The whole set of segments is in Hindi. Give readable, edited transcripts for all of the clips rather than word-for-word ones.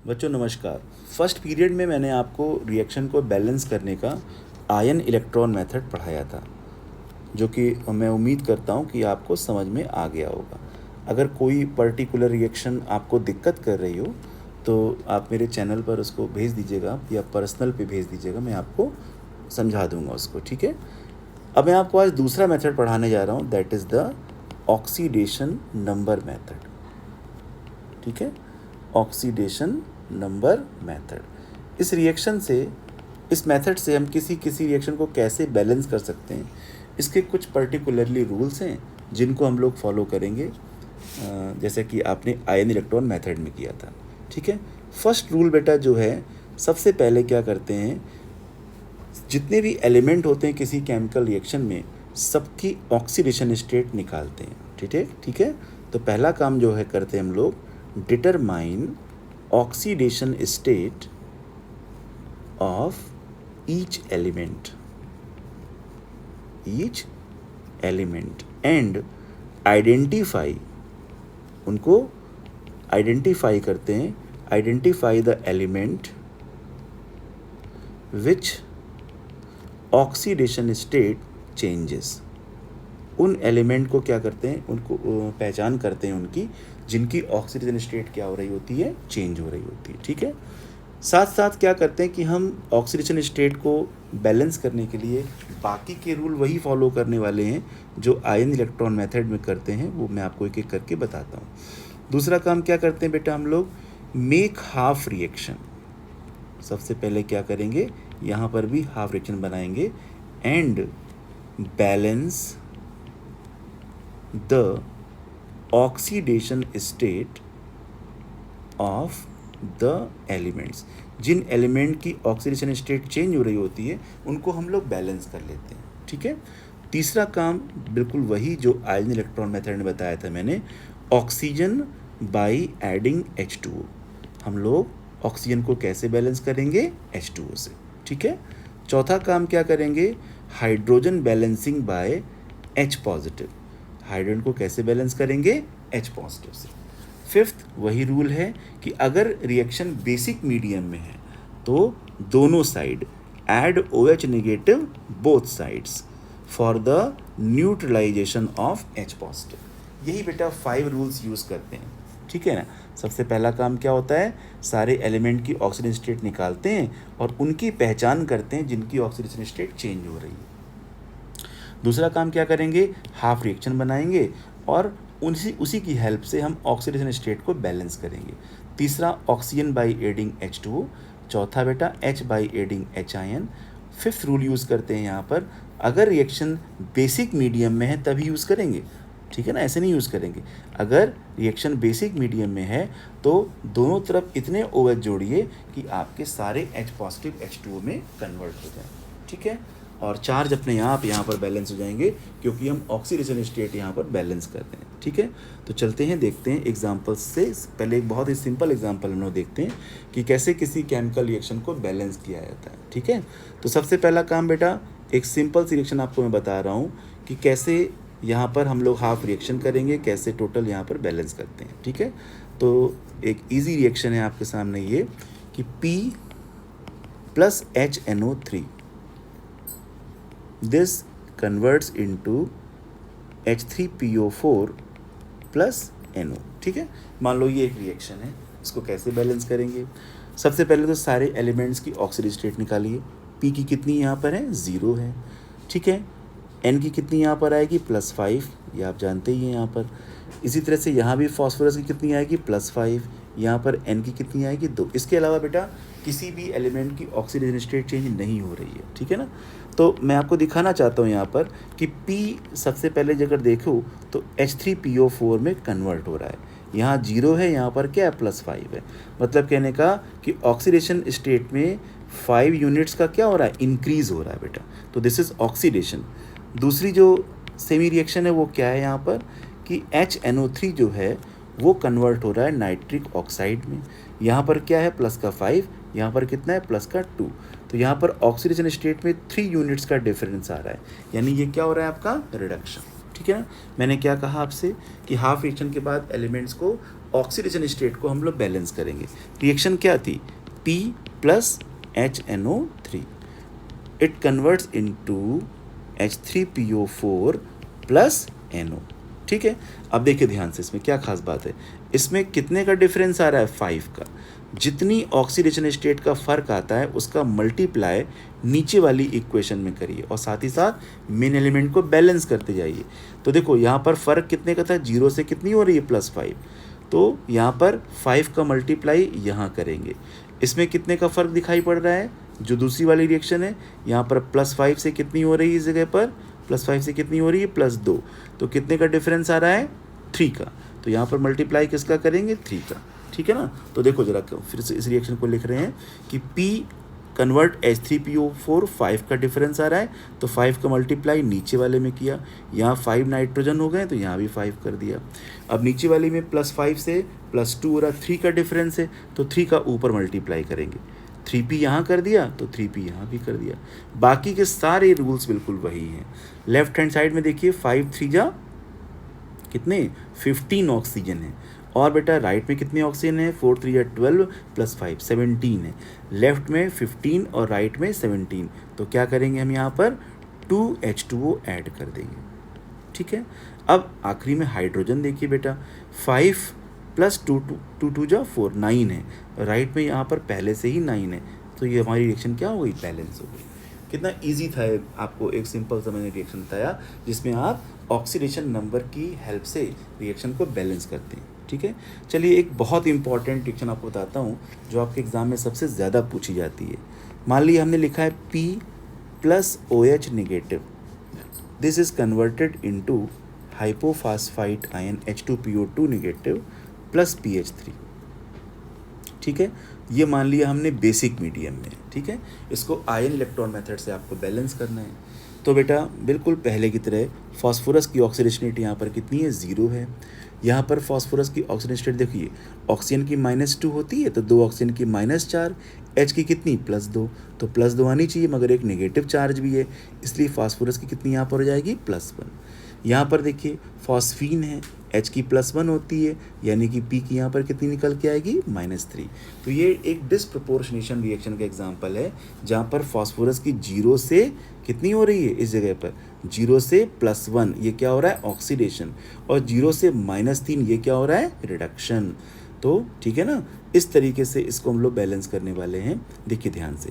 बच्चों नमस्कार। फर्स्ट पीरियड में मैंने आपको रिएक्शन को बैलेंस करने का आयन इलेक्ट्रॉन मेथड पढ़ाया था, जो कि मैं उम्मीद करता हूँ कि आपको समझ में आ गया होगा। अगर कोई पर्टिकुलर रिएक्शन आपको दिक्कत कर रही हो तो आप मेरे चैनल पर उसको भेज दीजिएगा या पर्सनल पे भेज दीजिएगा, मैं आपको समझा दूंगा उसको। ठीक है। अब मैं आपको आज दूसरा मेथड पढ़ाने जा रहा हूँ, that is the oxidation number method. ठीक है, ऑक्सीडेशन नंबर मेथड। इस मेथड से हम किसी रिएक्शन को कैसे बैलेंस कर सकते हैं, इसके कुछ पर्टिकुलरली रूल्स हैं जिनको हम लोग फॉलो करेंगे, जैसे कि आपने आयन इलेक्ट्रॉन मेथड में किया था। ठीक है। फर्स्ट रूल बेटा जो है, सबसे पहले क्या करते हैं, जितने भी एलिमेंट होते हैं किसी केमिकल रिएक्शन में, सबकी ऑक्सीडेशन स्टेट निकालते हैं। ठीक है। तो पहला काम जो है करते हैं हम लोग, determine oxidation state of each element and identify, उनको आइडेंटिफाई करते हैं, identify the element which oxidation state changes. उन एलिमेंट को क्या करते हैं, उनको पहचान करते हैं उनकी, जिनकी ऑक्सीडेशन स्टेट क्या हो रही होती है, चेंज हो रही होती है। ठीक है। साथ साथ क्या करते हैं कि हम ऑक्सीडेशन स्टेट को बैलेंस करने के लिए बाकी के रूल वही फॉलो करने वाले हैं जो आयन इलेक्ट्रॉन मेथड में करते हैं, वो मैं आपको एक एक करके बताता हूँ। दूसरा काम क्या करते हैं बेटा हम लोग, मेक हाफ रिएक्शन। सबसे पहले क्या करेंगे, यहाँ पर भी हाफ रिएक्शन बनाएंगे and balance the oxidation state of the elements. जिन एलिमेंट की ऑक्सीडेशन स्टेट चेंज हो रही होती है उनको हम लोग बैलेंस कर लेते हैं। ठीक है। तीसरा काम बिल्कुल वही जो आयन इलेक्ट्रॉन मेथड ने बताया था मैंने, ऑक्सीजन बाय एडिंग H2O। हम लोग ऑक्सीजन को कैसे बैलेंस करेंगे, H2O से। ठीक है। चौथा काम क्या करेंगे, hydrogen balancing by H positive. Hydrogen को कैसे बैलेंस करेंगे, H पॉजिटिव से। फिफ्थ वही रूल है कि अगर रिएक्शन बेसिक मीडियम में है तो दोनों side add OH negative both sides for the neutralization of H positive. यही बेटा 5 रूल्स यूज़ करते हैं। ठीक है ना। सबसे पहला काम क्या होता है, सारे एलिमेंट की ऑक्सीडेशन स्टेट निकालते हैं और उनकी पहचान करते हैं जिनकी ऑक्सीडेशन स्टेट चेंज हो रही है। दूसरा काम क्या करेंगे, हाफ रिएक्शन बनाएंगे और उसी की हेल्प से हम ऑक्सीडेशन स्टेट को बैलेंस करेंगे। तीसरा, ऑक्सीजन बाई एडिंग H2O। चौथा बेटा, H by adding H ion. Fifth rule use करते हैं यहाँ पर, अगर रिएक्शन बेसिक मीडियम में है तभी यूज़ करेंगे। ठीक है ना, ऐसे नहीं यूज़ करेंगे। अगर रिएक्शन बेसिक मीडियम में है तो दोनों तरफ इतने OH जोड़िए कि आपके सारे H पॉजिटिव H2O में कन्वर्ट हो जाए। ठीक है। और चार्ज अपने आप यहाँ पर बैलेंस हो जाएंगे क्योंकि हम ऑक्सीडेशन स्टेट यहाँ पर बैलेंस कर रहे हैं। ठीक है। तो चलते हैं, देखते हैं एग्जांपल्स से। पहले एक बहुत ही सिंपल एग्जांपल हम लोग देखते हैं कि कैसे किसी केमिकल रिएक्शन को बैलेंस किया जाता है। ठीक है। तो सबसे पहला काम बेटा, एक सिंपल सी रिएक्शन आपको मैं बता रहा हूँ कि कैसे यहाँ पर हम लोग हाफ रिएक्शन करेंगे, कैसे टोटल यहाँ पर बैलेंस करते हैं। ठीक है। तो एक ईजी रिएक्शन है आपके सामने ये कि P plus HNO3, this converts into H3PO4 plus NO। ठीक है। मान लो ये एक रिएक्शन है, इसको कैसे बैलेंस करेंगे। सबसे पहले तो सारे एलिमेंट्स की ऑक्सीडेशन स्टेट निकालिए। P की कितनी यहाँ पर है, 0 है। ठीक है। N की कितनी यहाँ पर आएगी, +5, ये आप जानते ही हैं यहाँ पर। इसी तरह से यहाँ भी फॉस्फोरस की कितनी आएगी, +5। यहाँ पर N की कितनी आएगी, 2। इसके अलावा बेटा किसी भी एलिमेंट की ऑक्सीडेशन स्टेट चेंज नहीं हो रही है। ठीक है ना। तो मैं आपको दिखाना चाहता हूँ यहाँ पर कि P सबसे पहले अगर देखो तो H3PO4 में कन्वर्ट हो रहा है। यहाँ 0 है, यहाँ पर क्या है, +5 है। मतलब कहने का कि ऑक्सीडेशन स्टेट में 5 यूनिट्स का क्या हो रहा है, इंक्रीज हो रहा है बेटा। तो दिस इज़ ऑक्सीडेशन। दूसरी जो सेमी रिएक्शन है वो क्या है यहाँ पर कि HNO3 जो है वो कन्वर्ट हो रहा है नाइट्रिक ऑक्साइड में। यहाँ पर क्या है, +5, यहाँ पर कितना है, +2। तो यहाँ पर ऑक्सीडेशन स्टेट में 3 यूनिट्स का डिफरेंस आ रहा है, यानी ये क्या हो रहा है, आपका रिडक्शन। ठीक है ना। मैंने क्या कहा आपसे कि हाफ रिएक्शन के बाद एलिमेंट्स को ऑक्सीडेशन स्टेट को हम लोग बैलेंस करेंगे। रिएक्शन क्या थी? P plus HNO3, it converts into H3PO4 plus NO। ठीक है, अब देखिए ध्यान से, इसमें क्या खास बात है, इसमें कितने का डिफरेंस आ रहा है? 5 का। जितनी ऑक्सीडेशन स्टेट का फ़र्क आता है उसका मल्टीप्लाई नीचे वाली इक्वेशन में करिए और साथ ही साथ मेन एलिमेंट को बैलेंस करते जाइए। तो देखो यहाँ पर फ़र्क कितने का था? 0 से कितनी हो रही है? +5। तो यहाँ पर 5 का मल्टीप्लाई यहाँ करेंगे, इसमें कितने का फ़र्क दिखाई पड़ रहा है? जो दूसरी वाली रिएक्शन है यहाँ पर +5 से कितनी हो रही है? इस जगह पर +5 से कितनी हो रही है? +2। तो कितने का डिफरेंस आ रहा है? 3 का। तो यहाँ पर मल्टीप्लाई किसका करेंगे? 3 का। ठीक है ना। तो देखो जरा फिर से इस रिएक्शन को लिख रहे हैं कि P कन्वर्ट H3PO4, 5 का डिफरेंस आ रहा है, तो 5 का मल्टीप्लाई नीचे वाले में किया, यहाँ 5 नाइट्रोजन हो गए तो यहाँ भी 5 कर दिया। अब नीचे वाले में +5 से +2 हो रहा, 3 का डिफरेंस है तो 3 का ऊपर मल्टीप्लाई करेंगे, 3P यहाँ कर दिया तो 3P यहाँ भी कर दिया। बाकी के सारे रूल्स बिल्कुल वही हैं। लेफ्ट हैंड साइड में देखिए 5 3 जा कितने? 15 ऑक्सीजन है, और बेटा राइट में कितने ऑक्सीजन है? 4 3 या 12 + 5 17 है। लेफ्ट में 15 और राइट में 17, तो क्या करेंगे हम यहाँ पर 2H2O ऐड कर देंगे। ठीक है, अब आखिरी में हाइड्रोजन देखिए बेटा, 5 + 2 2 2 जा 4 9 है, राइट में यहाँ पर पहले से ही 9 है, तो ये हमारी रिएक्शन क्या हो गई? बैलेंस हो गई। कितना इजी था, आपको एक सिंपल सा मैंने रिएक्शन बताया जिसमें आप ऑक्सीडेशन नंबर की हेल्प से रिएक्शन को बैलेंस करते हैं। ठीक है, चलिए एक बहुत इंपॉर्टेंट रिएक्शन आपको बताता हूँ जो आपके एग्जाम में सबसे ज़्यादा पूछी जाती है। मान लीजिए हमने लिखा है P + OH negative, this is converted into hypophosphite ion H2PO2 negative plus PH3। ठीक है, ये मान लिया हमने बेसिक मीडियम में। ठीक है, इसको आयन इलेक्ट्रॉन मेथड से आपको बैलेंस करना है। तो बेटा बिल्कुल पहले की तरह फास्फोरस की ऑक्सीडेशन रेट यहाँ पर कितनी है? 0 है। यहाँ पर फास्फोरस की ऑक्सीडेशन रेट देखिए, ऑक्सीजन की -2 होती है तो 2 ऑक्सीजन की -4, H की कितनी? +2, तो +2 आनी चाहिए, मगर एक नेगेटिव चार्ज भी है, इसलिए फास्फोरस की कितनी यहाँ पर हो जाएगी? +1। यहाँ पर देखिए फॉस्फीन है, H की +1 होती है, यानी कि P की यहाँ पर कितनी निकल के आएगी? -3। तो ये एक डिसप्रपोर्शनेशन रिएक्शन का एग्जांपल है जहाँ पर फास्फोरस की 0 से कितनी हो रही है? इस जगह पर 0 से +1 ये क्या हो रहा है? ऑक्सीडेशन, और 0 से -3 ये क्या हो रहा है? रिडक्शन। तो ठीक है ना, इस तरीके से इसको हम लोग बैलेंस करने वाले हैं। देखिए ध्यान से,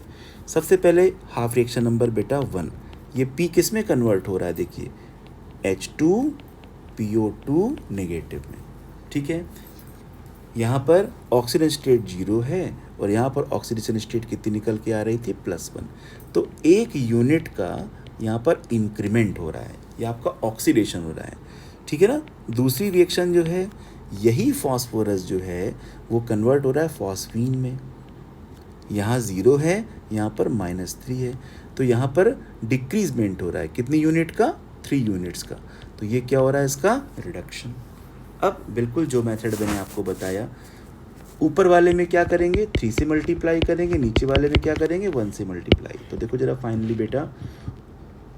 सबसे पहले हाफ रिएक्शन नंबर बेटा 1, ये P किस में कन्वर्ट हो रहा है? देखिए H2PO2 नेगेटिव में। ठीक है, यहाँ पर ऑक्सीजन स्टेट 0 है और यहाँ पर ऑक्सीडेशन स्टेट कितनी निकल के आ रही थी? +1। तो 1 यूनिट का यहाँ पर इंक्रीमेंट हो रहा है, ये आपका ऑक्सीडेशन हो रहा है। ठीक है ना। दूसरी रिएक्शन जो है, यही फास्फोरस जो है वो कन्वर्ट हो रहा है फॉस्फीन में, यहाँ 0 है, यहाँ पर -3 है, तो यहाँ पर डिक्रीजमेंट हो रहा है कितनी यूनिट का? 3 यूनिट्स का। तो ये क्या हो रहा है? इसका रिडक्शन। अब बिल्कुल जो मेथड मैंने आपको बताया, ऊपर वाले में क्या करेंगे? 3 से मल्टीप्लाई करेंगे, नीचे वाले में क्या करेंगे? 1 से मल्टीप्लाई। तो देखो जरा फाइनली बेटा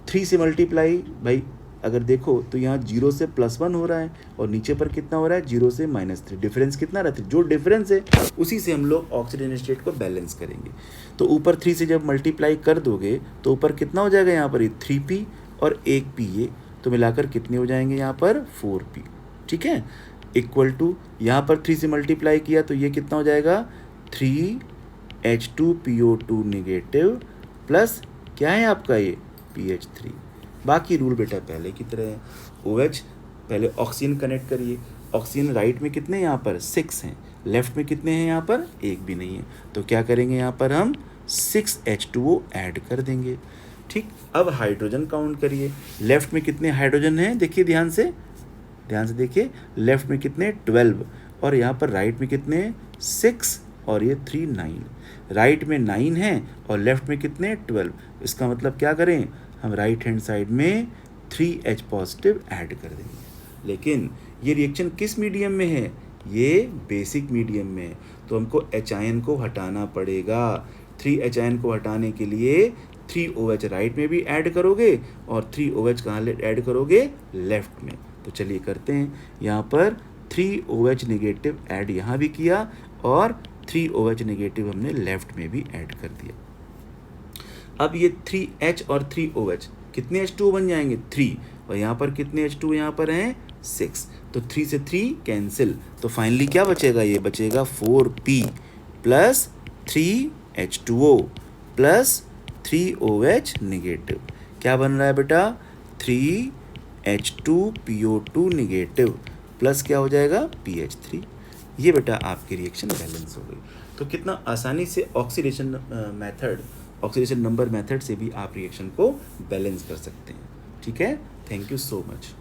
3 से मल्टीप्लाई, भाई अगर देखो तो यहाँ 0 से +1 हो रहा है और नीचे पर कितना हो रहा है? 0 से -3। डिफरेंस कितना रहता है? जो डिफरेंस है उसी से हम लोग ऑक्सीजन स्टेट को बैलेंस करेंगे। तो ऊपर 3 से जब मल्टीप्लाई कर दोगे तो ऊपर कितना हो जाएगा? यहाँ पर ये 3P और 1P, ये तो मिलाकर कितने हो जाएंगे? यहाँ पर 4P। ठीक है, इक्वल टू यहाँ पर 3 से मल्टीप्लाई किया तो ये कितना हो जाएगा? 3H2PO2 नेगेटिव प्लस क्या है आपका? ये PH3। बाकी रूल बेटा पहले की तरह है। OH पहले ऑक्सीजन कनेक्ट करिए, ऑक्सीजन राइट में कितने यहाँ पर? 6 हैं, लेफ्ट में कितने हैं? यहाँ पर 1 भी नहीं है, तो क्या करेंगे? यहाँ पर हम 6H2O ऐड कर देंगे। ठीक, अब हाइड्रोजन काउंट करिए, लेफ्ट में कितने हाइड्रोजन हैं? देखिए ध्यान से देखिए, लेफ्ट में कितने? 12, और यहाँ पर राइट में कितने? 6 और ये 3 9। राइट में 9 है और लेफ्ट में कितने? 12। इसका मतलब क्या करें हम? राइट हैंड साइड में 3H पॉजिटिव ऐड कर देंगे। लेकिन ये रिएक्शन किस मीडियम में है? ये बेसिक मीडियम में है, तो हमको H आयन को हटाना पड़ेगा। 3H आयन को हटाने के लिए 3OH राइट में भी ऐड करोगे और 3OH कहाँ ऐड करोगे? लेफ्ट में। तो चलिए करते हैं, यहाँ पर 3 OH नेगेटिव ऐड यहाँ भी किया और 3 OH नेगेटिव हमने लेफ्ट में भी ऐड कर दिया। अब ये 3H और 3OH कितने H2O बन जाएंगे 3, और यहाँ पर कितने H2O यहाँ पर हैं 6, तो 3 से 3 कैंसिल, तो फाइनली क्या बचेगा, ये बचेगा 4P plus 3H2O plus 3OH negative. क्या बन रहा है बेटा 3H2PO2 नेगेटिव प्लस क्या हो जाएगा PH3। ये बेटा आपकी रिएक्शन बैलेंस हो गई। तो कितना आसानी से ऑक्सीडेशन नंबर मेथड से भी आप रिएक्शन को बैलेंस कर सकते हैं। ठीक है, थैंक यू सो मच।